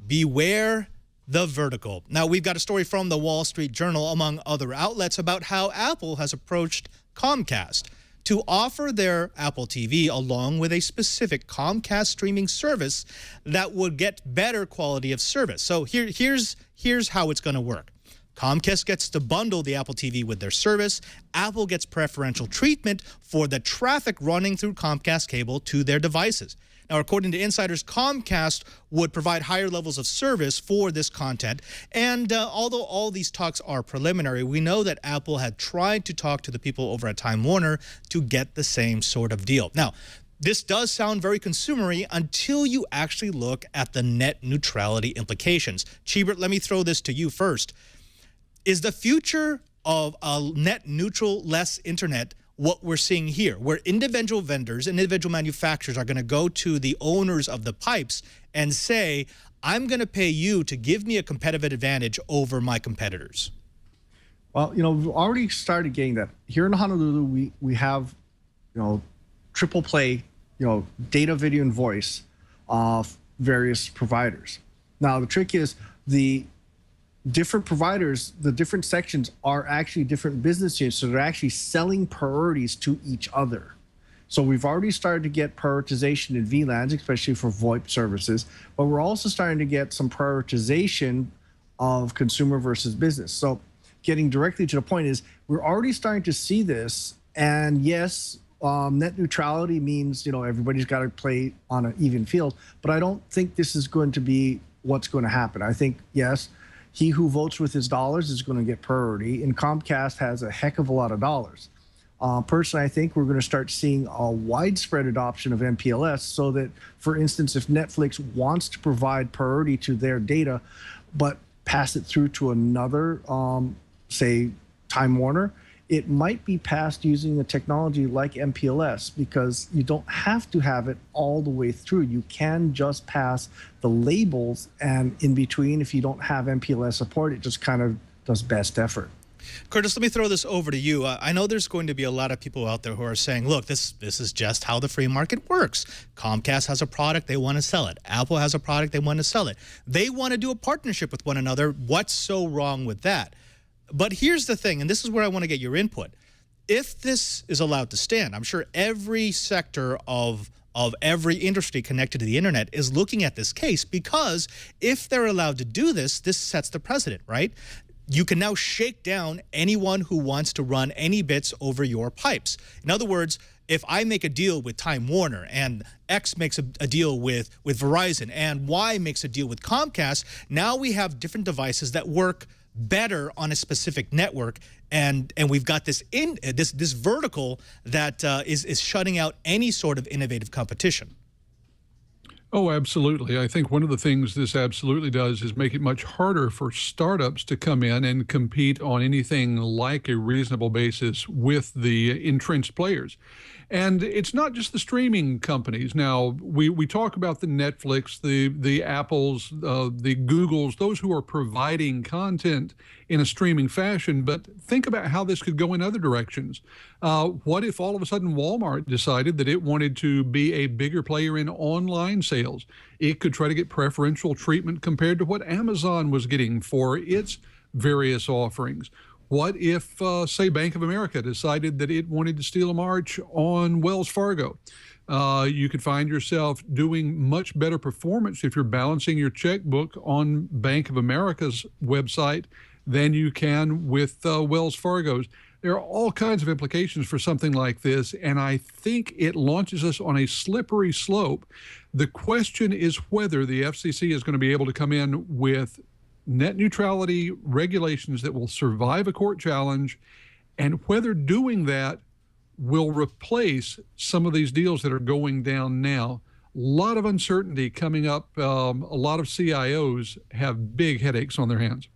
beware the vertical. Now, we've got a story from the Wall Street Journal, among other outlets, about how Apple has approached Comcast to offer their Apple TV along with a specific Comcast streaming service that would get better quality of service. So here's how it's going to work. Comcast gets to bundle the Apple TV with their service. Apple gets preferential treatment for the traffic running through Comcast cable to their devices. Now, according to insiders, Comcast would provide higher levels of service for this content. And although all these talks are preliminary, we know that Apple had tried to talk to the people over at Time Warner to get the same sort of deal. Now, this does sound very consumery until you actually look at the net neutrality implications. Chibert, let me throw this to you first. Is the future of a net neutral, less internet what we're seeing here, where individual vendors and individual manufacturers are going to go to the owners of the pipes and say, I'm going to pay you to give me a competitive advantage over my competitors? Well, we've already started getting that. Here in Honolulu, we have, triple play, data, video, and voice of various providers. Now, the trick is the different providers, the different sections are actually different business units, so they're actually selling priorities to each other. So we've already started to get prioritization in VLANs, especially for VoIP services, but we're also starting to get some prioritization of consumer versus business. So getting directly to the point is we're already starting to see this, and yes, net neutrality means, everybody's got to play on an even field, but I don't think this is going to be what's going to happen. I think, yes, he who votes with his dollars is going to get priority, and Comcast has a heck of a lot of dollars. Personally, I think we're going to start seeing a widespread adoption of MPLS so that, for instance, if Netflix wants to provide priority to their data, but pass it through to another, say, Time Warner, it might be passed using a technology like MPLS, because you don't have to have it all the way through. You can just pass the labels, and in between, if you don't have MPLS support, it just kind of does best effort. Curtis, let me throw this over to you. I know there's going to be a lot of people out there who are saying, look, this is just how the free market works. Comcast has a product, they want to sell it. Apple has a product, they want to sell it. They want to do a partnership with one another. What's so wrong with that? But here's the thing, and this is where I want to get your input. If this is allowed to stand, I'm sure every sector of every industry connected to the internet is looking at this case, because if they're allowed to do this, this sets the precedent, right? You can now shake down anyone who wants to run any bits over your pipes. In other words, if I make a deal with Time Warner and X makes a deal with Verizon and Y makes a deal with Comcast, now we have different devices that work better on a specific network, and we've got this vertical that is shutting out any sort of innovative competition. Oh, absolutely. I think one of the things this absolutely does is make it much harder for startups to come in and compete on anything like a reasonable basis with the entrenched players. And it's not just the streaming companies. Now, we talk about the Netflix, the Apples, the Googles, those who are providing content in a streaming fashion, but think about how this could go in other directions. What if all of a sudden Walmart decided that it wanted to be a bigger player in online sales? It could try to get preferential treatment compared to what Amazon was getting for its various offerings. What if, say, Bank of America decided that it wanted to steal a march on Wells Fargo? You could find yourself doing much better performance if you're balancing your checkbook on Bank of America's website than you can with Wells Fargo's. There are all kinds of implications for something like this, and I think it launches us on a slippery slope. The question is whether the FCC is going to be able to come in with net neutrality regulations that will survive a court challenge, and whether doing that will replace some of these deals that are going down now. A lot of uncertainty coming up. A lot of CIOs have big headaches on their hands.